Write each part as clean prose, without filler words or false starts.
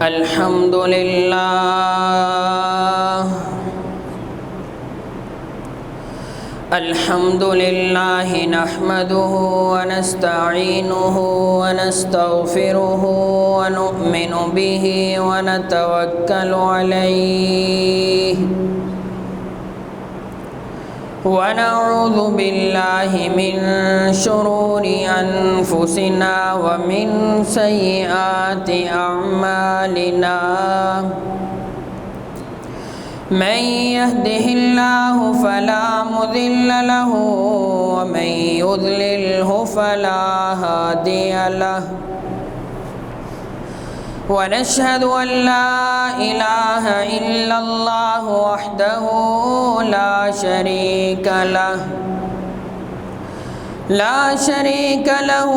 الحمد لله نحمده ونستعينه ونستغفره ونؤمن به ونتوكل عليه ونعوذ بالله من شرور أنفسنا ومن سيئات أعمالنا من يهده الله فلا مضل له ومن يضلله فلا هادي له ونشهد أن لا إله إلا الله وحده لا شريك له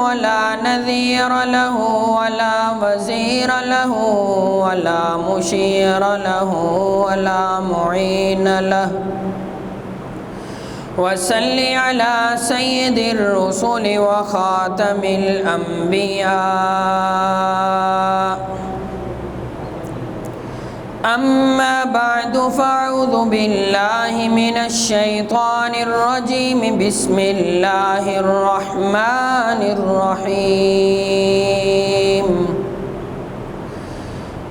ولا نذير له ولا وزير له ولا مشير له ولا معين له وصل على سيد الرسل وخاتم الأنبياء أما بعد فأعوذ بالله من الشيطان الرجيم بسم الله الرحمن الرحيم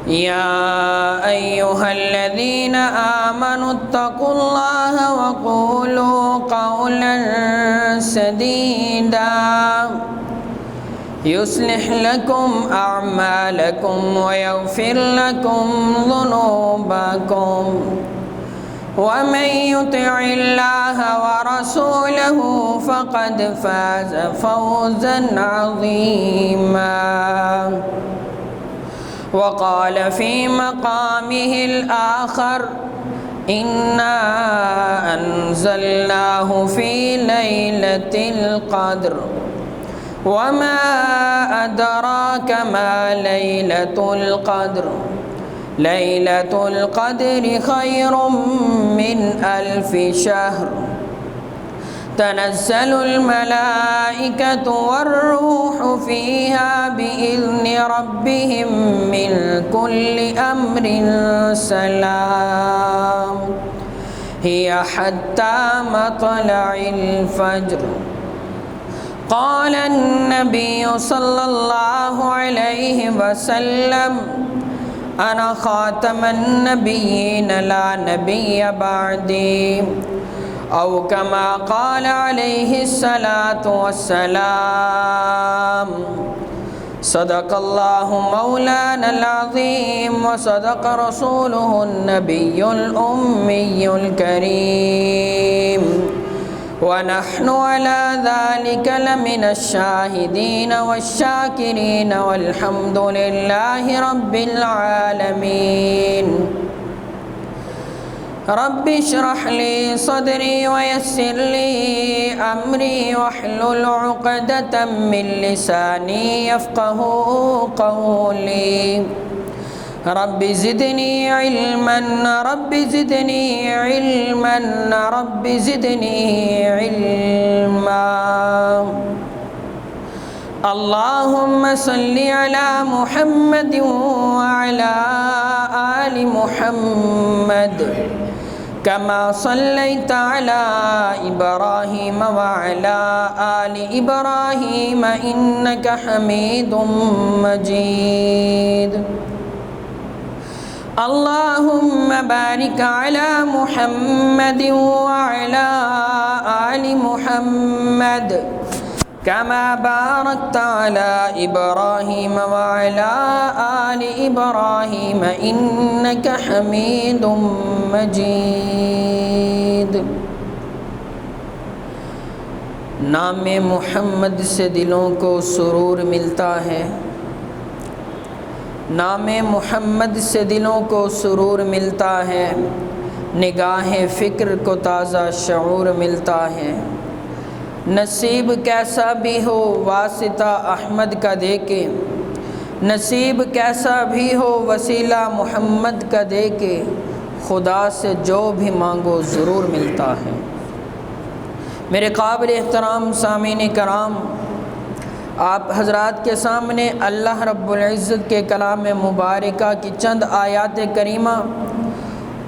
يا أيها الذين آمنوا اتقوا الله وقولوا قولا سديدا يصلح لكم أعمالكم ويغفر لكم ذنوبكم ومن يطع الله ورسوله فقد فاز فوزا عظيما وقال في مقامه الآخر إنا أنزلناه في ليلة القدر وما أدراك ما ليلة القدر ليلة القدر خير من 1000 شهر تنزل الملائكة والروح فيها بإذن ربهم من كل أمر سلام هي حتى مطلع الفجر قال النبي صلى الله عليه وسلم أنا خاتم النبيين لا نبي بعدي أو كما قال عليه الصلاة والسلام صدق الله مولانا العظيم وصدق رسوله النبي الأمي الكريم ونحن على ذلك لمن الشاهدين والشاكرين والحمد لله رب العالمين رب اشرح لي صدري ويسر لي أمري واحلل عقدة من لساني يفقه قولي رب زدني علما رب زدني علما رب زدني علما اللهم صل على محمد وعلى آل محمد كما صليت على إبراهيم وعلى آل إبراهيم إنك حميد مجيد اللهم بارك على محمد وعلى آل محمد كما باركت على إبراهيم وعلى آل إبراهيم إنك حميد مجيد نام محمد سے دلوں کو سرور ملتا ہے نام محمد سے دلوں کو سرور ملتا ہے نگاہ فکر کو تازہ شعور ملتا ہے نصیب کیسا بھی ہو واسطہ احمد کا دے کے نصیب کیسا بھی ہو وسیلہ محمد کا دے کے خدا سے جو بھی مانگو ضرور ملتا ہے۔ میرے قابل احترام سامعین کرام، آپ حضرات کے سامنے اللہ رب العزت کے کلام مبارکہ کی چند آیات کریمہ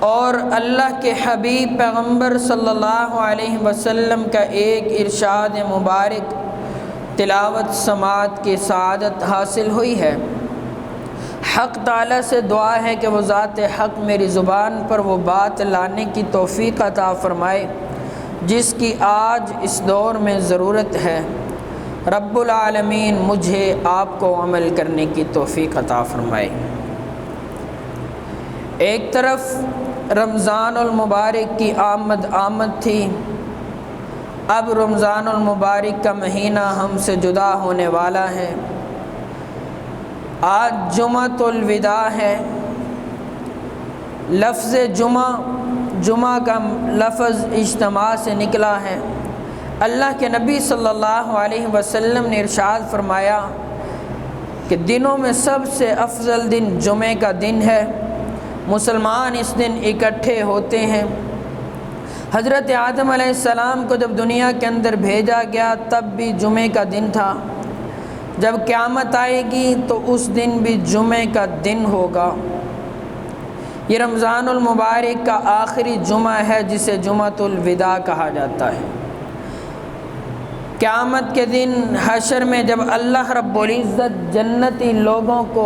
اور اللہ کے حبیب پیغمبر صلی اللہ علیہ وسلم کا ایک ارشاد مبارک تلاوت سماعت کی سعادت حاصل ہوئی ہے۔ حق تعالیٰ سے دعا ہے کہ وہ ذات حق میری زبان پر وہ بات لانے کی توفیق عطا فرمائے جس کی آج اس دور میں ضرورت ہے۔ رب العالمین مجھے آپ کو عمل کرنے کی توفیق عطا فرمائے۔ ایک طرف رمضان المبارک کی آمد تھی، اب رمضان المبارک کا مہینہ ہم سے جدا ہونے والا ہے۔ آج جمعۃ الوداع ہے۔ لفظ جمعہ کا لفظ اجتماع سے نکلا ہے۔ اللہ کے نبی صلی اللہ علیہ وسلم نے ارشاد فرمایا کہ دنوں میں سب سے افضل دن جمعے کا دن ہے، مسلمان اس دن اکٹھے ہوتے ہیں۔ حضرت آدم علیہ السلام کو جب دنیا کے اندر بھیجا گیا تب بھی جمعے کا دن تھا، جب قیامت آئے گی تو اس دن بھی جمعے کا دن ہوگا۔ یہ رمضان المبارک کا آخری جمعہ ہے جسے جمعۃ الوداع کہا جاتا ہے۔ قیامت کے دن حشر میں جب اللہ رب العزت جنتی لوگوں کو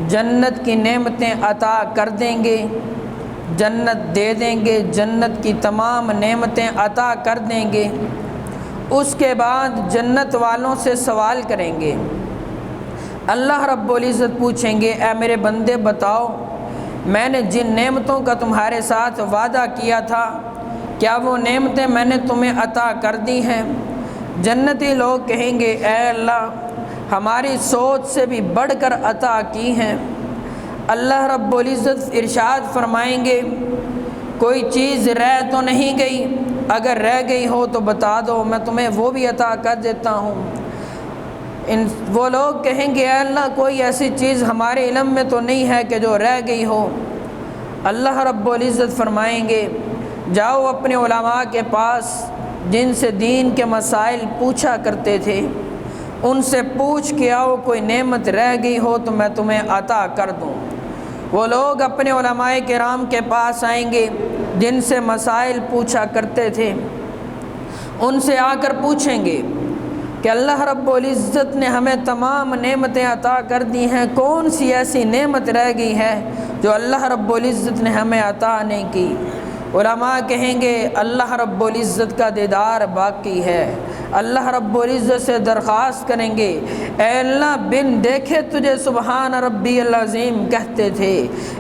جنت کی نعمتیں عطا کر دیں گے، جنت دے دیں گے، جنت کی تمام نعمتیں عطا کر دیں گے، اس کے بعد جنت والوں سے سوال کریں گے۔ اللہ رب العزت پوچھیں گے، اے میرے بندے بتاؤ، میں نے جن نعمتوں کا تمہارے ساتھ وعدہ کیا تھا کیا وہ نعمتیں میں نے تمہیں عطا کر دی ہیں؟ جنتی لوگ کہیں گے، اے اللہ ہماری سوچ سے بھی بڑھ کر عطا کی ہیں۔ اللہ رب العزت ارشاد فرمائیں گے، کوئی چیز رہ تو نہیں گئی؟ اگر رہ گئی ہو تو بتا دو، میں تمہیں وہ بھی عطا کر دیتا ہوں۔ وہ لوگ کہیں گے، اے اللہ کوئی ایسی چیز ہمارے علم میں تو نہیں ہے کہ جو رہ گئی ہو۔ اللہ رب العزت فرمائیں گے، جاؤ اپنے علماء کے پاس جن سے دین کے مسائل پوچھا کرتے تھے، ان سے پوچھ کے آؤ، کوئی نعمت رہ گئی ہو تو میں تمہیں عطا کر دوں۔ وہ لوگ اپنے علماء کرام کے پاس آئیں گے جن سے مسائل پوچھا کرتے تھے، ان سے آ کر پوچھیں گے کہ اللہ رب العزت نے ہمیں تمام نعمتیں عطا کر دی ہیں، کون سی ایسی نعمت رہ گئی ہے جو اللہ رب العزت نے ہمیں عطا نہیں کی؟ علماء کہیں گے، اللہ رب العزت کا دیدار باقی ہے۔ اللہ رب العزت سے درخواست کریں گے، اے اللہ بن دیکھے تجھے سبحان ربی العظیم کہتے تھے،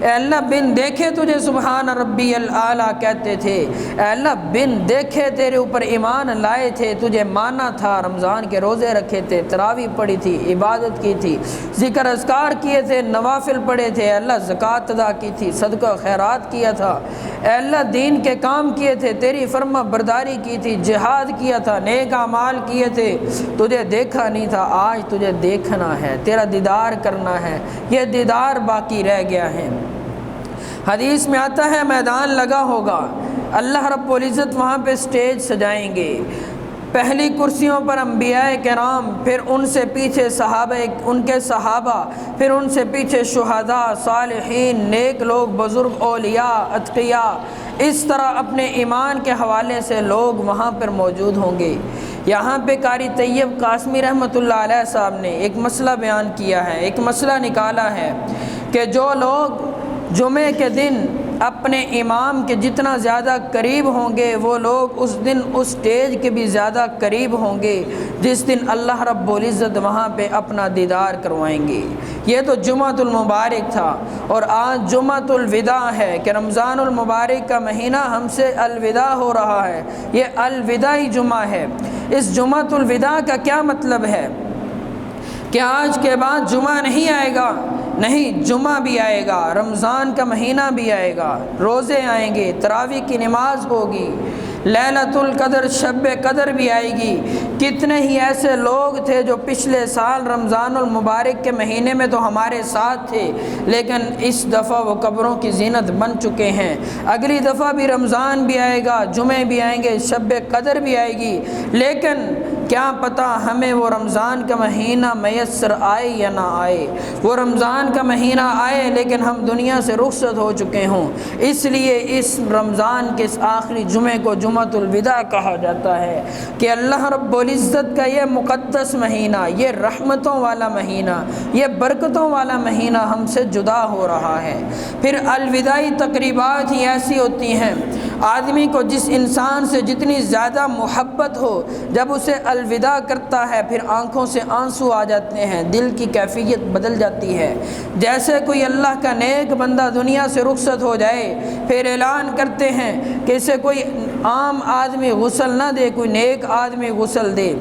اے اللہ بن دیکھے تجھے سبحان ربی الاعلیٰ کہتے تھے، اے اللہ بن دیکھے تیرے اوپر ایمان لائے تھے، تجھے مانا تھا، رمضان کے روزے رکھے تھے، تراویح پڑھی تھی، عبادت کی تھی، ذکر اذکار کیے تھے، نوافل پڑھے تھے، اے اللہ زکوٰۃ ادا کی تھی، صدقہ خیرات کیا تھا، اے اللہ دین کے کام کیے تھے، تیری فرما برداری کی تھی، جہاد کیا تھا، نیک اعمال کیے تھے، تجھے دیکھا نہیں تھا، آج تجھے دیکھنا ہے، تیرا دیدار کرنا ہے، یہ دیدار باقی رہ گیا ہے۔ حدیث میں آتا ہے میدان لگا ہوگا، اللہ رب العزت وہاں پہ سٹیج سجائیں گے، پہلی کرسیوں پر انبیاء کرام، پھر ان سے پیچھے صحابہ، ان کے صحابہ، پھر ان سے پیچھے شہداء، صالحین، نیک لوگ، بزرگ، اولیاء، اتقیاء، اس طرح اپنے ایمان کے حوالے سے لوگ وہاں پر موجود ہوں گے۔ یہاں پہ قاری طیب قاسمی رحمۃ اللہ علیہ صاحب نے ایک مسئلہ بیان کیا ہے، ایک مسئلہ نکالا ہے کہ جو لوگ جمعے کے دن اپنے امام کے جتنا زیادہ قریب ہوں گے وہ لوگ اس دن اس سٹیج کے بھی زیادہ قریب ہوں گے جس دن اللہ رب العزت وہاں پہ اپنا دیدار کروائیں گے۔ یہ تو جمعۃ المبارک تھا، اور آج جمعۃ الوداع ہے کہ رمضان المبارک کا مہینہ ہم سے الوداع ہو رہا ہے، یہ الوداعی جمعہ ہے۔ اس جمعۃ الوداع کا کیا مطلب ہے کہ آج کے بعد جمعہ نہیں آئے گا؟ نہیں، جمعہ بھی آئے گا، رمضان کا مہینہ بھی آئے گا، روزے آئیں گے، تراویح کی نماز ہوگی، لیلۃ القدر شب قدر بھی آئے گی۔ کتنے ہی ایسے لوگ تھے جو پچھلے سال رمضان المبارک کے مہینے میں تو ہمارے ساتھ تھے، لیکن اس دفعہ وہ قبروں کی زینت بن چکے ہیں۔ اگلی دفعہ بھی رمضان بھی آئے گا، جمعے بھی آئیں گے، شب قدر بھی آئے گی، لیکن کیا پتہ ہمیں وہ رمضان کا مہینہ میسر آئے یا نہ آئے، وہ رمضان کا مہینہ آئے لیکن ہم دنیا سے رخصت ہو چکے ہوں۔ اس لیے اس رمضان کے اس آخری جمعے کو جمعۃ الوداع کہا جاتا ہے کہ اللہ رب العزت کا یہ مقدس مہینہ، یہ رحمتوں والا مہینہ، یہ برکتوں والا مہینہ ہم سے جدا ہو رہا ہے۔ پھر الوداعی تقریبات ہی ایسی ہوتی ہیں، آدمی کو جس انسان سے جتنی زیادہ محبت ہو، جب اسے الوداع کرتا ہے پھر آنکھوں سے آنسو آ جاتے ہیں، دل کی کیفیت بدل جاتی ہے۔ جیسے کوئی اللہ کا نیک بندہ دنیا سے رخصت ہو جائے، پھر اعلان کرتے ہیں کہ اسے کوئی عام آدمی غسل نہ دے، کوئی نیک آدمی غسل دے۔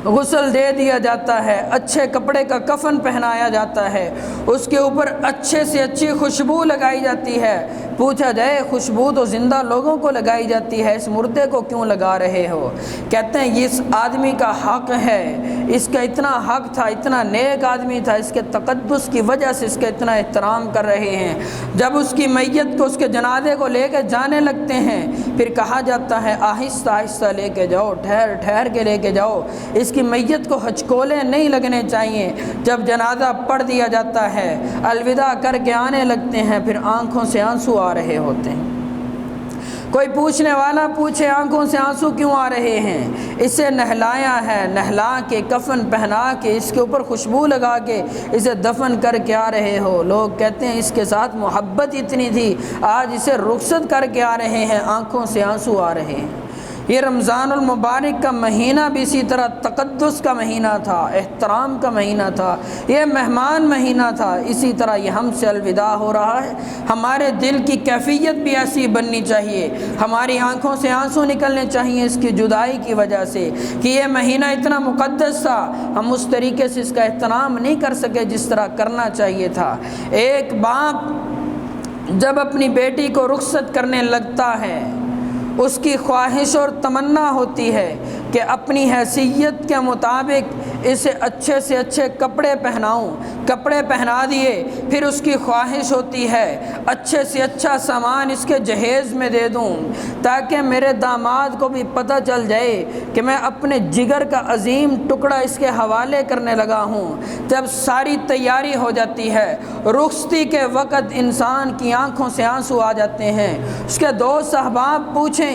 غسل دے دیا جاتا ہے، اچھے کپڑے کا کفن پہنایا جاتا ہے، اس کے اوپر اچھے سے اچھی خوشبو لگائی جاتی ہے۔ پوچھا جائے خوشبو تو زندہ لوگوں کو لگائی جاتی ہے، اس مردے کو کیوں لگا رہے ہو؟ کہتے ہیں اس آدمی کا حق ہے، اس کا اتنا حق تھا، اتنا نیک آدمی تھا، اس کے تقدس کی وجہ سے اس کا اتنا احترام کر رہے ہیں۔ جب اس کی میت کو، اس کے جنازے کو لے کے جانے لگتے ہیں، پھر کہا جاتا ہے آہستہ آہستہ لے کے جاؤ، ٹھہر ٹھہر کے لے کے جاؤ، اس کی میت کو ہچکولے نہیں لگنے چاہیے۔ جب جنازہ پڑھ دیا جاتا ہے، الوداع کر کے آنے لگتے ہیں، پھر آنکھوں سے آنسو آ رہے ہوتے ہیں۔ کوئی پوچھنے والا پوچھے آنکھوں سے آنسو کیوں آ رہے ہیں؟ اسے نہلایا ہے، نہلا کے کفن پہنا کے اس کے اوپر خوشبو لگا کے اسے دفن کر کے آ رہے ہو۔ لوگ کہتے ہیں اس کے ساتھ محبت اتنی تھی، آج اسے رخصت کر کے آ رہے ہیں، آنکھوں سے آنسو آ رہے ہیں۔ یہ رمضان المبارک کا مہینہ بھی اسی طرح تقدس کا مہینہ تھا، احترام کا مہینہ تھا، یہ مہمان مہینہ تھا۔ اسی طرح یہ ہم سے الوداع ہو رہا ہے۔ ہمارے دل کی کیفیت بھی ایسی بننی چاہیے، ہماری آنکھوں سے آنسو نکلنے چاہیے اس کی جدائی کی وجہ سے کہ یہ مہینہ اتنا مقدس تھا، ہم اس طریقے سے اس کا احترام نہیں کر سکے جس طرح کرنا چاہیے تھا۔ ایک باپ جب اپنی بیٹی کو رخصت کرنے لگتا ہے، اس کی خواہش اور تمنا ہوتی ہے کہ اپنی حیثیت کے مطابق اسے اچھے سے اچھے کپڑے پہناؤں۔ کپڑے پہنا دیے، پھر اس کی خواہش ہوتی ہے اچھے سے اچھا سامان اس کے جہیز میں دے دوں تاکہ میرے داماد کو بھی پتہ چل جائے کہ میں اپنے جگر کا عظیم ٹکڑا اس کے حوالے کرنے لگا ہوں۔ جب ساری تیاری ہو جاتی ہے، رخصتی کے وقت انسان کی آنکھوں سے آنسو آ جاتے ہیں۔ اس کے دوست احباب پوچھیں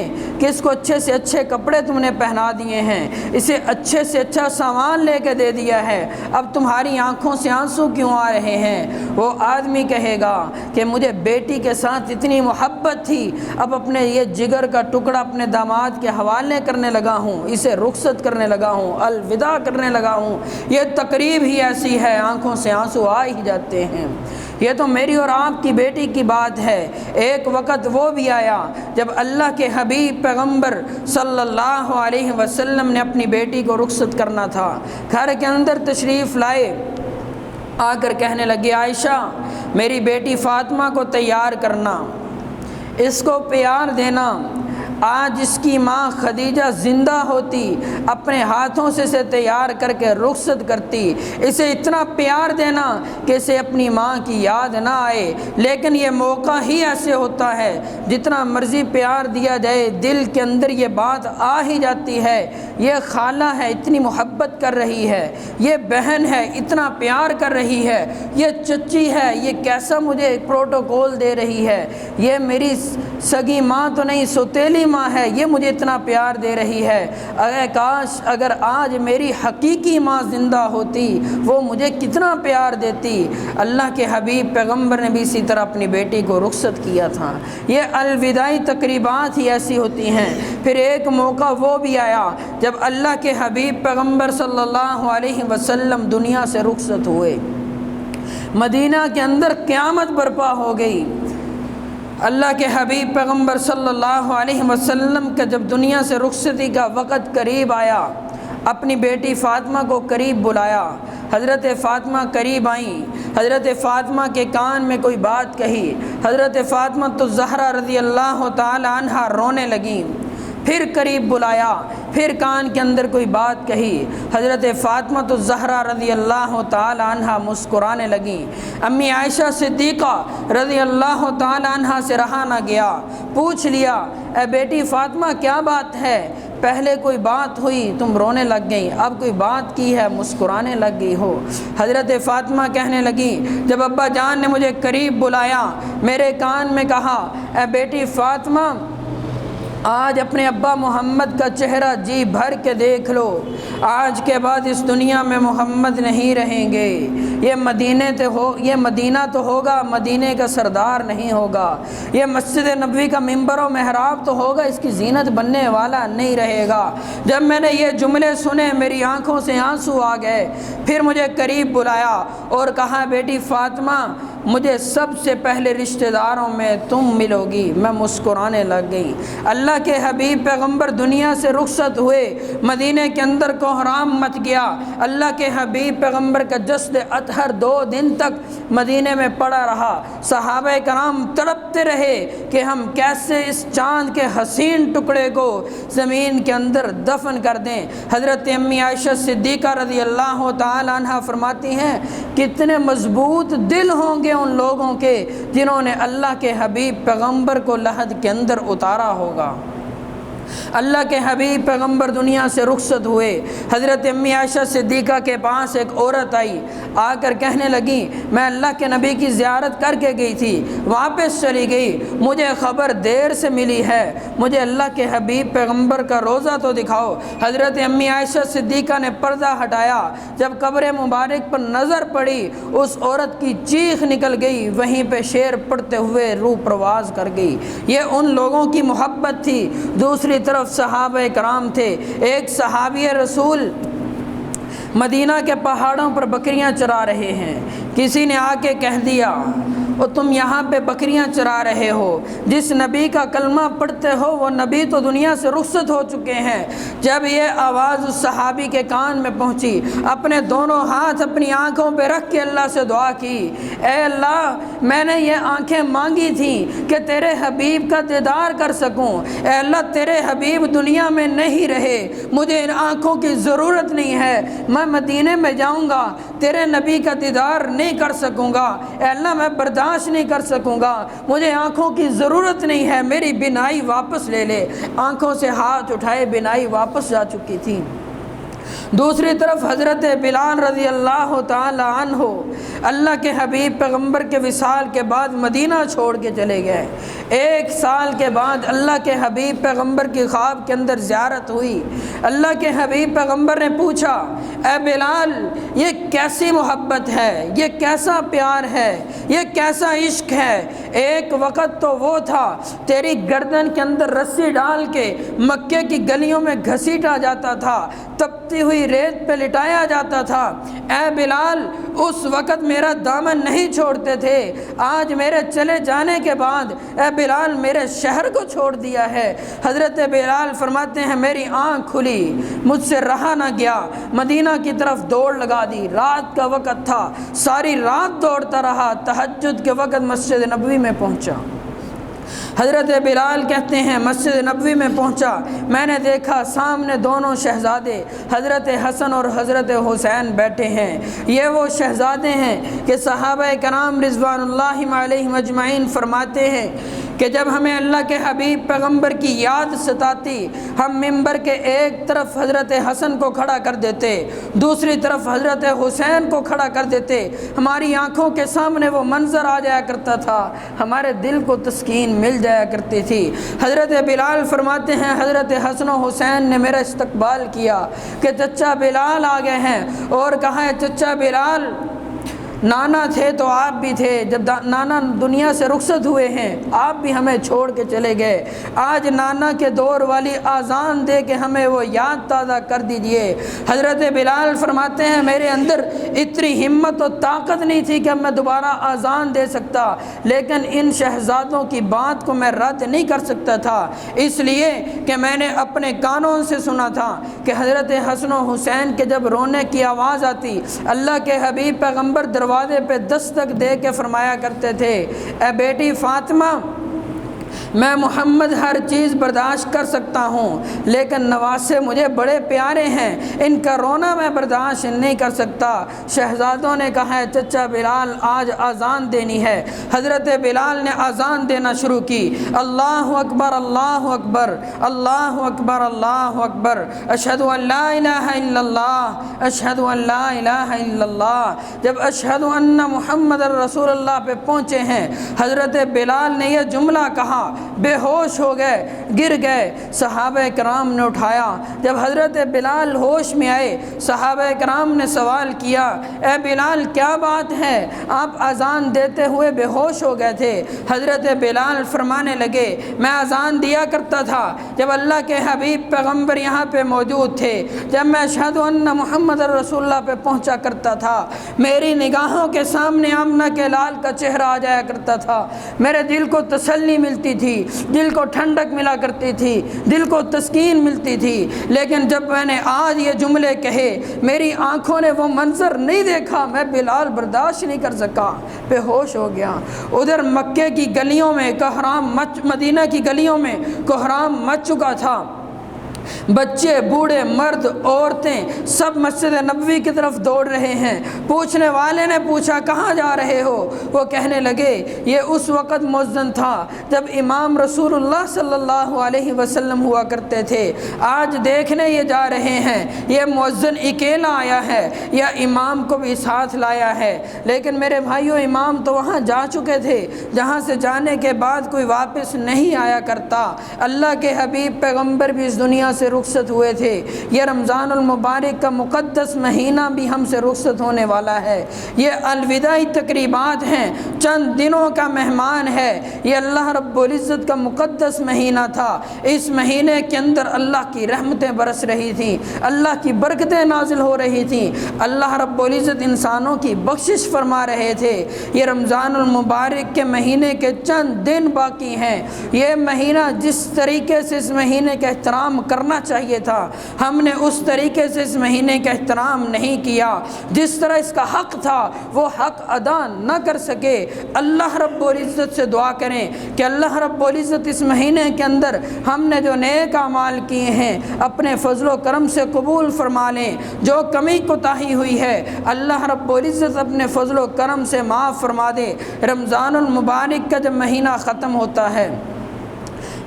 کہ اس کو اچھے سے اچھے کپڑے تم نے پہنا دیے ہیں، اسے اچھے سے اچھا سامان لے کے دے دیا ہے، اب تمہاری آنکھوں سے آنسو کیوں آ رہے ہیں؟ وہ آدمی کہے گا کہ مجھے بیٹی کے ساتھ اتنی محبت تھی، اب اپنے یہ جگر کا ٹکڑا اپنے داماد کے حوالے کرنے لگا ہوں، اسے رخصت کرنے لگا ہوں، الوداع کرنے لگا ہوں۔ یہ تقریب ہی ایسی ہے، آنکھوں سے آنسو آ ہی جاتے ہیں۔ یہ تو میری اور آپ کی بیٹی کی بات ہے۔ ایک وقت وہ بھی آیا جب اللہ کے حبیب پیغمبر صلی اللہ علیہ وسلم نے اپنی بیٹی کو رخصت کرنا تھا، گھر کے اندر تشریف لائے، آ کر کہنے لگے عائشہ میری بیٹی فاطمہ کو تیار کرنا، اس کو پیار دینا۔ آج اس کی ماں خدیجہ زندہ ہوتی، اپنے ہاتھوں سے اسے تیار کر کے رخصت کرتی، اسے اتنا پیار دینا کہ اسے اپنی ماں کی یاد نہ آئے۔ لیکن یہ موقع ہی ایسے ہوتا ہے، جتنا مرضی پیار دیا جائے دل کے اندر یہ بات آ ہی جاتی ہے، یہ خالہ ہے اتنی محبت کر رہی ہے، یہ بہن ہے اتنا پیار کر رہی ہے، یہ چچی ہے یہ کیسا مجھے پروٹوکول دے رہی ہے، یہ میری سگی ماں تو نہیں سوتیلی ماں ہے، یہ مجھے اتنا پیار دے رہی ہے۔ اگر کاش اگر آج میری حقیقی ماں زندہ ہوتی وہ مجھے کتنا پیار دیتی۔ اللہ کے حبیب پیغمبر نے بھی اسی طرح اپنی بیٹی کو رخصت کیا تھا۔ یہ الوداعی تقریبات ہی ایسی ہوتی ہیں۔ پھر ایک موقع وہ بھی آیا جب اللہ کے حبیب پیغمبر صلی اللہ علیہ وسلم دنیا سے رخصت ہوئے، مدینہ کے اندر قیامت برپا ہو گئی۔ اللہ کے حبیب پیغمبر صلی اللہ علیہ وسلم کا جب دنیا سے رخصتی کا وقت قریب آیا، اپنی بیٹی فاطمہ کو قریب بلایا، حضرت فاطمہ قریب آئیں، حضرت فاطمہ کے کان میں کوئی بات کہی، حضرت فاطمہ تو زہرا رضی اللہ تعالی عنہا رونے لگیں، پھر قریب بلایا، پھر کان کے اندر کوئی بات کہی، حضرت فاطمہ تو زہرا رضی اللہ تعالی عنہا مسکرانے لگیں۔ امی عائشہ صدیقہ رضی اللہ تعالی عنہا سے رہا نہ گیا، پوچھ لیا اے بیٹی فاطمہ کیا بات ہے، پہلے کوئی بات ہوئی تم رونے لگ گئی، اب کوئی بات کی ہے مسکرانے لگ گئی ہو۔ حضرت فاطمہ کہنے لگی جب ابا جان نے مجھے قریب بلایا، میرے کان میں کہا اے بیٹی فاطمہ آج اپنے ابا محمد کا چہرہ جی بھر کے دیکھ لو، آج کے بعد اس دنیا میں محمد نہیں رہیں گے، یہ مدینہ تو ہوگا، مدینے کا سردار نہیں ہوگا، یہ مسجد نبوی کا ممبر و محراب تو ہوگا، اس کی زینت بننے والا نہیں رہے گا۔ جب میں نے یہ جملے سنے میری آنکھوں سے آنسو آ گئے، پھر مجھے قریب بلایا اور کہا بیٹی فاطمہ مجھے سب سے پہلے رشتہ داروں میں تم ملو گی۔ میں مسکرانے لگ گئی۔ اللہ کے حبیب پیغمبر دنیا سے رخصت ہوئے، مدینہ کے اندر کوہرام مچ گیا۔ اللہ کے حبیب پیغمبر کا جسد اطہر 2 دن تک مدینہ میں پڑا رہا۔ صحابہ کرام تڑپتے رہے کہ ہم کیسے اس چاند کے حسین ٹکڑے کو زمین کے اندر دفن کر دیں۔ حضرت امی عائشہ صدیقہ رضی اللہ تعالی عنہ فرماتی ہیں کتنے مضبوط دل ہوں گے ان لوگوں کے جنہوں نے اللہ کے حبیب پیغمبر کو لحد کے اندر اتارا ہوگا۔ اللہ کے حبیب پیغمبر دنیا سے رخصت ہوئے، حضرت امی عائشہ صدیقہ کے پاس ایک عورت آئی، آ کر کہنے لگی میں اللہ کے نبی کی زیارت کر کے گئی تھی، واپس چلی گئی، مجھے خبر دیر سے ملی ہے، مجھے اللہ کے حبیب پیغمبر کا روضہ تو دکھاؤ۔ حضرت امی عائشہ صدیقہ نے پردہ ہٹایا، جب قبر مبارک پر نظر پڑی اس عورت کی چیخ نکل گئی، وہیں پہ شعر پڑھتے ہوئے روح پرواز کر گئی۔ یہ ان لوگوں کی محبت تھی۔ دوسری طرف صحابہ کرام تھے۔ ایک صحابی رسول مدینہ کے پہاڑوں پر بکریاں چرا رہے ہیں، کسی نے آ کے کہہ دیا اور تم یہاں پہ بکریاں چرا رہے ہو، جس نبی کا کلمہ پڑھتے ہو وہ نبی تو دنیا سے رخصت ہو چکے ہیں۔ جب یہ آواز اس صحابی کے کان میں پہنچی، اپنے دونوں ہاتھ اپنی آنکھوں پہ رکھ کے اللہ سے دعا کی، اے اللہ میں نے یہ آنکھیں مانگی تھیں کہ تیرے حبیب کا دیدار کر سکوں، اے اللہ تیرے حبیب دنیا میں نہیں رہے، مجھے ان آنکھوں کی ضرورت نہیں ہے، میں مدینے میں جاؤں گا تیرے نبی کا دیدار نہیں کر سکوں گا، اے اللہ میں برداشت نہیں کر سکوں گا، مجھے آنکھوں کی ضرورت نہیں ہے، میری بینائی واپس لے لے۔ آنکھوں سے ہاتھ اٹھائے، بینائی واپس جا چکی تھی۔ دوسری طرف حضرت بلال رضی اللہ تعالی عنہ اللہ کے حبیب پیغمبر کے وصال کے بعد مدینہ چھوڑ کے چلے گئے۔ 1 سال کے بعد اللہ کے حبیب پیغمبر کی خواب کے اندر زیارت ہوئی۔ اللہ کے حبیب پیغمبر نے پوچھا اے بلال یہ کیسی محبت ہے، یہ کیسا پیار ہے، یہ کیسا عشق ہے؟ ایک وقت تو وہ تھا تیری گردن کے اندر رسی ڈال کے مکے کی گلیوں میں گھسیٹا جاتا تھا، تپتی ہوئی ریت پہ لٹایا جاتا تھا، اے بلال اس وقت میرا دامن نہیں چھوڑتے تھے، آج میرے چلے جانے کے بعد اے بلال میرے شہر کو چھوڑ دیا ہے۔ حضرت بلال فرماتے ہیں میری آنکھ کھلی، مجھ سے رہا نہ گیا، مدینہ کی طرف دوڑ لگا دی۔ رات کا وقت تھا، ساری رات دوڑتا رہا، تہجد کے وقت مسجد نبوی میں پہنچا۔ حضرت بلال کہتے ہیں مسجد نبوی میں پہنچا، میں نے دیکھا سامنے دونوں شہزادے حضرت حسن اور حضرت حسین بیٹھے ہیں۔ یہ وہ شہزادے ہیں کہ صحابہ کرام رضوان اللہ علیہم اجمعین فرماتے ہیں کہ جب ہمیں اللہ کے حبیب پیغمبر کی یاد ستاتی، ہم ممبر کے ایک طرف حضرت حسن کو کھڑا کر دیتے، دوسری طرف حضرت حسین کو کھڑا کر دیتے، ہماری آنکھوں کے سامنے وہ منظر آ جایا کرتا تھا، ہمارے دل کو تسکین مل جایا کرتی تھی۔ حضرت بلال فرماتے ہیں حضرت حسن و حسین نے میرا استقبال کیا کہ چچا بلال آ گئے ہیں، اور کہا ہے چچا بلال نانا تھے تو آپ بھی تھے، جب نانا دنیا سے رخصت ہوئے ہیں آپ بھی ہمیں چھوڑ کے چلے گئے، آج نانا کے دور والی آذان دے کے ہمیں وہ یاد تازہ کر دیجئے۔ حضرت بلال فرماتے ہیں میرے اندر اتنی ہمت و طاقت نہیں تھی کہ اب میں دوبارہ آذان دے سکتا، لیکن ان شہزادوں کی بات کو میں رد نہیں کر سکتا تھا، اس لیے کہ میں نے اپنے کانوں سے سنا تھا کہ حضرت حسن و حسین کے جب رونے کی آواز آتی، اللہ کے حبیب پیغمبر دروازے پہ دستک دے کے فرمایا کرتے تھے اے بیٹی فاطمہ میں محمد ہر چیز برداشت کر سکتا ہوں لیکن نواسے مجھے بڑے پیارے ہیں، ان کا رونا میں برداشت نہیں کر سکتا۔ شہزادوں نے کہا ہے چچا بلال آج اذان دینی ہے۔ حضرت بلال نے اذان دینا شروع کی، اللہ اکبر اللہ اکبر اللہ اکبر اللہ اکبر، اشہد ان لا الہ الا اللہ اشہد ان لا الہ الا اللہ۔ جب اشہد ان محمد رسول اللہ پہ پہنچے ہیں، حضرت بلال نے یہ جملہ کہا، بے ہوش ہو گئے، گر گئے۔ صحابہ کرام نے اٹھایا۔ جب حضرت بلال ہوش میں آئے، صحابہ کرام نے سوال کیا، اے بلال کیا بات ہے، آپ اذان دیتے ہوئے بے ہوش ہو گئے تھے؟ حضرت بلال فرمانے لگے، میں اذان دیا کرتا تھا جب اللہ کے حبیب پیغمبر یہاں پہ موجود تھے، جب میں اشہد ان محمد رسول اللہ پہ پہنچا کرتا تھا، میری نگاہوں کے سامنے آمنہ کے لال کا چہرہ آ جایا کرتا تھا، میرے دل کو تسلی ملتی تھی، دل کو ٹھنڈک ملا کرتی تھی، دل کو تسکین ملتی تھی۔ لیکن جب میں نے آج یہ جملے کہے، میری آنکھوں نے وہ منظر نہیں دیکھا، میں بلال برداشت نہیں کر سکا، بے ہوش ہو گیا۔ ادھر مکے کی گلیوں میں کوہرام مدینہ کی گلیوں میں کوہرام مچ چکا تھا، بچے بوڑھے مرد عورتیں سب مسجد نبوی کی طرف دوڑ رہے ہیں۔ پوچھنے والے نے پوچھا کہاں جا رہے ہو؟ وہ کہنے لگے یہ اس وقت مؤذن تھا جب امام رسول اللہ صلی اللہ علیہ وسلم ہوا کرتے تھے، آج دیکھنے یہ جا رہے ہیں یہ مؤذن اکیلا آیا ہے یا امام کو بھی ساتھ لایا ہے؟ لیکن میرے بھائیوں، امام تو وہاں جا چکے تھے جہاں سے جانے کے بعد کوئی واپس نہیں آیا کرتا۔ اللہ کے حبیب پیغمبر بھی اس دنیا سے رخصت ہوئے تھے۔ یہ رمضان المبارک کا مقدس مہینہ بھی ہم سے رخصت ہونے والا ہے۔ یہ الوداعی تقریبات ہیں، چند دنوں کا مہمان ہے۔ یہ اللہ رب العزت کا مقدس مہینہ تھا۔ اس مہینے کے اندر اللہ کی رحمتیں برس رہی تھیں، اللہ کی برکتیں نازل ہو رہی تھیں، اللہ رب العزت انسانوں کی بخشش فرما رہے تھے۔ یہ رمضان المبارک کے مہینے کے چند دن باقی ہیں۔ یہ مہینہ جس طریقے سے اس مہینے کا احترام کرنا چاہیے تھا، ہم نے اس طریقے سے اس مہینے کا احترام نہیں کیا۔ جس طرح اس کا حق تھا وہ حق ادا نہ کر سکے۔ اللہ رب العزت سے دعا کریں کہ اللہ رب العزت اس مہینے کے اندر ہم نے جو نیک اعمال کیے ہیں اپنے فضل و کرم سے قبول فرما لیں۔ جو کمی کوتاہی ہوئی ہے اللہ رب العزت اپنے فضل و کرم سے معاف فرما دے۔ رمضان المبارک کا جب مہینہ ختم ہوتا ہے،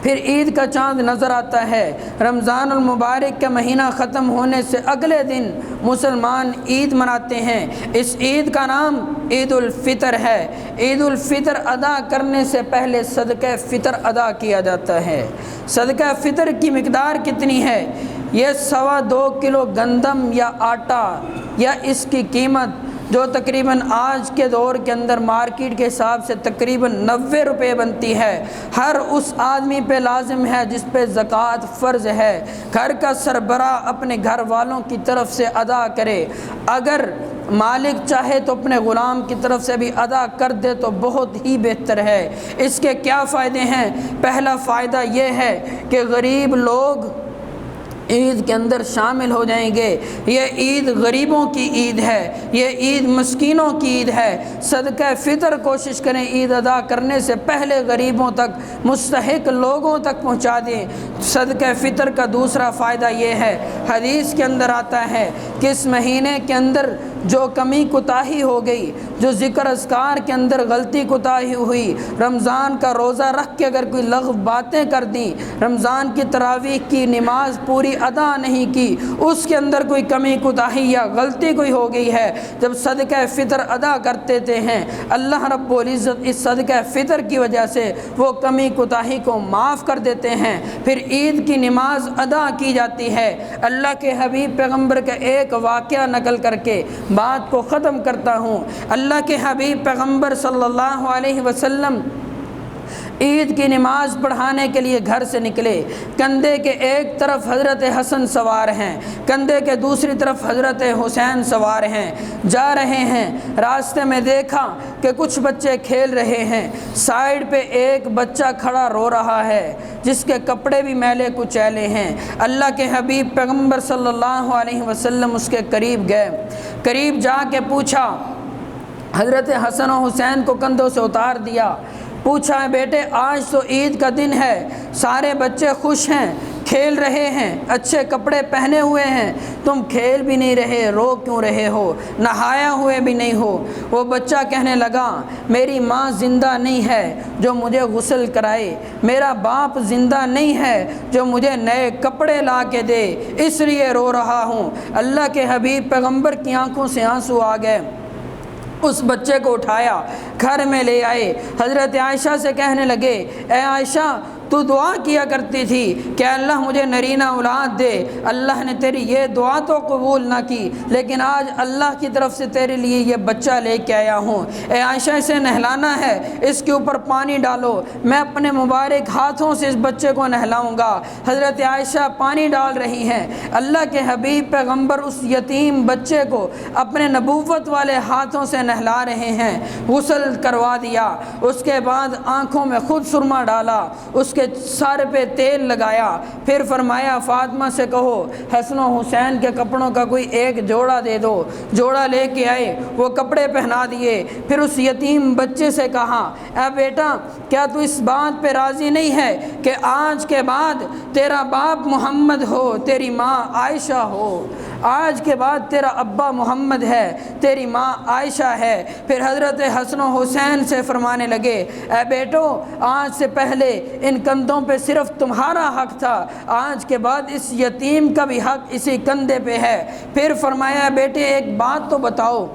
پھر عید کا چاند نظر آتا ہے۔ رمضان المبارک کا مہینہ ختم ہونے سے اگلے دن مسلمان عید مناتے ہیں۔ اس عید کا نام عید الفطر ہے۔ عید الفطر ادا کرنے سے پہلے صدقہ فطر ادا کیا جاتا ہے۔ صدقہ فطر کی مقدار کتنی ہے؟ یہ 2.25 کلو گندم یا آٹا یا اس کی قیمت جو تقریباً آج کے دور کے اندر مارکیٹ کے حساب سے تقریباً 90 روپے بنتی ہے، ہر اس آدمی پہ لازم ہے جس پہ زکوٰۃ فرض ہے۔ گھر کا سربراہ اپنے گھر والوں کی طرف سے ادا کرے، اگر مالک چاہے تو اپنے غلام کی طرف سے بھی ادا کر دے تو بہت ہی بہتر ہے۔ اس کے کیا فائدے ہیں؟ پہلا فائدہ یہ ہے کہ غریب لوگ عید کے اندر شامل ہو جائیں گے۔ یہ عید غریبوں کی عید ہے، یہ عید مسکینوں کی عید ہے۔ صدقہ فطر کوشش کریں عید ادا کرنے سے پہلے غریبوں تک، مستحق لوگوں تک پہنچا دیں۔ صدقہ فطر کا دوسرا فائدہ یہ ہے، حدیث کے اندر آتا ہے کہ اس مہینے کے اندر جو کمی کوتاہی ہو گئی، جو ذکر اذکار کے اندر غلطی کوتاہی ہوئی، رمضان کا روزہ رکھ کے اگر کوئی لغو باتیں کر دیں، رمضان کی تراویح کی نماز پوری ادا نہیں کی، اس کے اندر کوئی کمی کوتاہی یا غلطی کوئی ہو گئی ہے، جب صدقہ فطر ادا کرتے ہیں اللہ رب العزت اس صدقہ فطر کی وجہ سے وہ کمی کوتاہی کو معاف کر دیتے ہیں۔ پھر عید کی نماز ادا کی جاتی ہے۔ اللہ کے حبیب پیغمبر کا ایک واقعہ نقل کر کے بات کو ختم کرتا ہوں۔ اللہ کے حبیب پیغمبر صلی اللہ علیہ وسلم عید کی نماز پڑھانے کے لیے گھر سے نکلے۔ کندھے کے ایک طرف حضرت حسن سوار ہیں، کندھے کے دوسری طرف حضرت حسین سوار ہیں، جا رہے ہیں۔ راستے میں دیکھا کہ کچھ بچے کھیل رہے ہیں، سائیڈ پہ ایک بچہ کھڑا رو رہا ہے جس کے کپڑے بھی میلے کچیلے ہیں۔ اللہ کے حبیب پیغمبر صلی اللہ علیہ وسلم اس کے قریب گئے، قریب جا کے پوچھا، حضرت حسن و حسین کو کندھوں سے اتار دیا، پوچھا ہے بیٹے آج تو عید کا دن ہے، سارے بچے خوش ہیں، کھیل رہے ہیں، اچھے کپڑے پہنے ہوئے ہیں، تم کھیل بھی نہیں رہے، رو کیوں رہے ہو، نہایا ہوئے بھی نہیں ہو؟ وہ بچہ کہنے لگا میری ماں زندہ نہیں ہے جو مجھے غسل کرائے، میرا باپ زندہ نہیں ہے جو مجھے نئے کپڑے لا کے دے، اس لیے رو رہا ہوں۔ اللہ کے حبیب پیغمبر کی آنکھوں سے آنسو آ گئے، اس بچے کو اٹھایا، گھر میں لے آئے، حضرت عائشہ سے کہنے لگے اے عائشہ تو دعا کیا کرتی تھی کہ اللہ مجھے نرینہ اولاد دے، اللہ نے تیری یہ دعا تو قبول نہ کی، لیکن آج اللہ کی طرف سے تیرے لیے یہ بچہ لے کے آیا ہوں۔ اے عائشہ اسے نہلانا ہے، اس کے اوپر پانی ڈالو، میں اپنے مبارک ہاتھوں سے اس بچے کو نہلاؤں گا۔ حضرت عائشہ پانی ڈال رہی ہیں، اللہ کے حبیب پیغمبر اس یتیم بچے کو اپنے نبوت والے ہاتھوں سے نہلا رہے ہیں، غسل کروا دیا، اس کے بعد آنکھوں میں خود سرما ڈالا، اس کے سر پہ تیل لگایا، پھر فرمایا فاطمہ سے کہو حسن و حسین کے کپڑوں کا کوئی ایک جوڑا دے دو، جوڑا لے کے آئے، وہ کپڑے پہنا دیے، پھر اس یتیم بچے سے کہا اے بیٹا کیا تو اس بات پہ راضی نہیں ہے کہ آج کے بعد تیرا باپ محمد ہو، تیری ماں عائشہ ہو، آج کے بعد تیرا ابا محمد ہے، تیری ماں عائشہ ہے۔ پھر حضرت حسن و حسین سے فرمانے لگے اے بیٹو آج سے پہلے ان کندھوں پہ صرف تمہارا حق تھا، آج کے بعد اس یتیم کا بھی حق اسی کندھے پہ ہے۔ پھر فرمایا بیٹے ایک بات تو بتاؤ،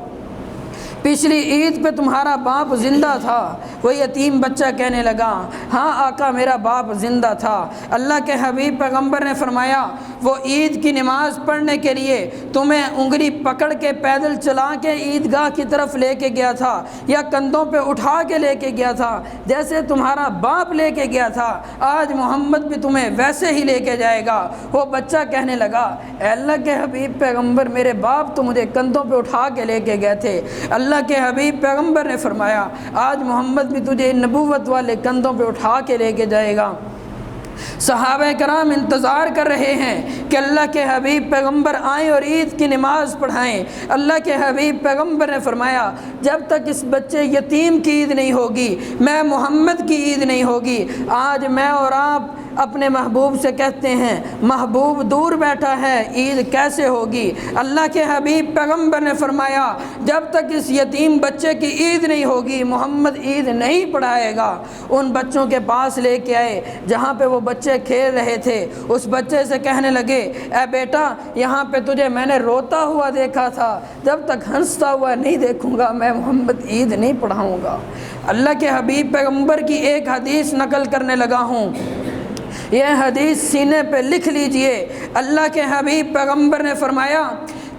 پچھلی عید پہ تمہارا باپ زندہ تھا؟ وہ یتیم بچہ کہنے لگا ہاں آقا میرا باپ زندہ تھا۔ اللہ کے حبیب پیغمبر نے فرمایا وہ عید کی نماز پڑھنے کے لیے تمہیں انگلی پکڑ کے پیدل چلا کے عیدگاہ کی طرف لے کے گیا تھا یا کندھوں پہ اٹھا کے لے کے گیا تھا؟ جیسے تمہارا باپ لے کے گیا تھا آج محمد بھی تمہیں ویسے ہی لے کے جائے گا۔ وہ بچہ کہنے لگا اے اللہ کے حبیب پیغمبر میرے باپ تو مجھے کندھوں پہ اٹھا کے لے کے گئے تھے۔ اللہ کے حبیب پیغمبر نے فرمایا آج محمد بھی تجھے نبوت والے کندھوں پہ اٹھا کے لے کے جائے گا۔ صحابہ کرام انتظار کر رہے ہیں کہ اللہ کے حبیب پیغمبر آئیں اور عید کی نماز پڑھائیں۔ اللہ کے حبیب پیغمبر نے فرمایا جب تک اس بچے یتیم کی عید نہیں ہوگی میں محمد کی عید نہیں ہوگی۔ آج میں اور آپ اپنے محبوب سے کہتے ہیں محبوب دور بیٹھا ہے عید کیسے ہوگی؟ اللہ کے حبیب پیغمبر نے فرمایا جب تک اس یتیم بچے کی عید نہیں ہوگی محمد عید نہیں پڑھائے گا۔ ان بچوں کے پاس لے کے آئے جہاں پہ وہ بچے کھیل رہے تھے، اس بچے سے کہنے لگے اے بیٹا یہاں پہ تجھے میں نے روتا ہوا دیکھا تھا، جب تک ہنستا ہوا نہیں دیکھوں گا میں محمد عید نہیں پڑھاؤں گا۔ اللہ کے حبیب پیغمبر کی ایک حدیث نقل کرنے لگا ہوں، یہ حدیث سینے پہ لکھ لیجئے۔ اللہ کے حبیب پیغمبر نے فرمایا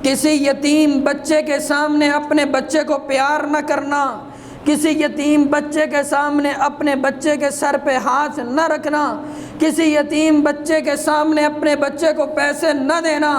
کسی یتیم بچے کے سامنے اپنے بچے کو پیار نہ کرنا، کسی یتیم بچے کے سامنے اپنے بچے کے سر پہ ہاتھ نہ رکھنا، کسی یتیم بچے کے سامنے اپنے بچے کو پیسے نہ دینا۔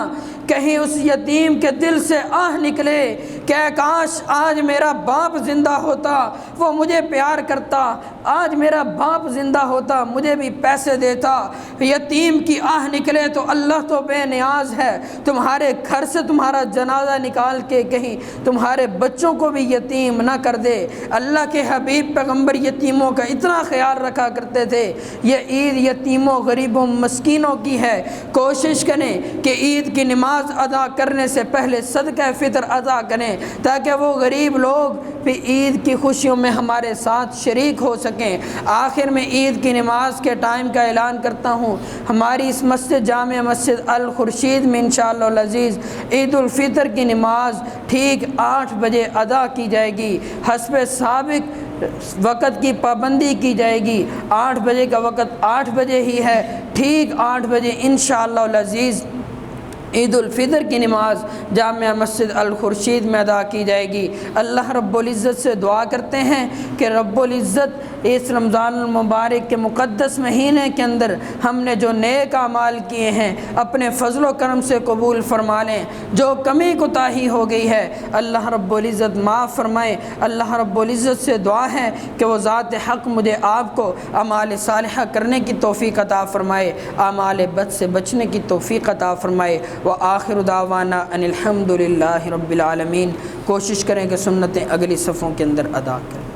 کہیں اس یتیم کے دل سے آہ نکلے کہ کاش آج میرا باپ زندہ ہوتا وہ مجھے پیار کرتا، آج میرا باپ زندہ ہوتا مجھے بھی پیسے دیتا۔ یتیم کی آہ نکلے تو اللہ تو بے نیاز ہے، تمہارے گھر سے تمہارا جنازہ نکال کے کہیں تمہارے بچوں کو بھی یتیم نہ کر دے۔ اللہ کے حبیب پیغمبر یتیموں کا اتنا خیال رکھا کرتے تھے۔ یہ عید یتیموں غریبوں مسکینوں کی ہے، کوشش کریں کہ عید کی نماز ادا کرنے سے پہلے صدقہ فطر ادا کریں تاکہ وہ غریب لوگ بھی عید کی خوشیوں میں ہمارے ساتھ شریک ہو سکیں۔ آخر میں عید کی نماز کے ٹائم کا اعلان کرتا ہوں، ہماری اس مسجد جامع مسجد الخورشید میں انشاءاللہ العزیز عید الفطر کی نماز ٹھیک 8 بجے ادا کی جائے گی، حسب سابق وقت کی پابندی کی جائے گی۔ 8 بجے کا وقت 8 بجے ہی ہے، ٹھیک 8 بجے انشاءاللہ العزیز عید الفطر کی نماز جامع مسجد الخورشید میں ادا کی جائے گی۔ اللہ رب العزت سے دعا کرتے ہیں کہ رب العزت اس رمضان المبارک کے مقدس مہینے کے اندر ہم نے جو نیک اعمال کیے ہیں اپنے فضل و کرم سے قبول فرما لیں، جو کمی کوتاہی ہو گئی ہے اللہ رب العزت معاف فرمائے۔ اللہ رب العزت سے دعا ہے کہ وہ ذات حق مجھے آپ کو اعمال صالحہ کرنے کی توفیق عطا فرمائے، اعمال بد سے بچنے کی توفیق عطا فرمائے۔ وآخر دعوانا ان الحمد للہ رب العالمین۔ کوشش کریں کہ سنتیں اگلی صفوں کے اندر ادا کریں۔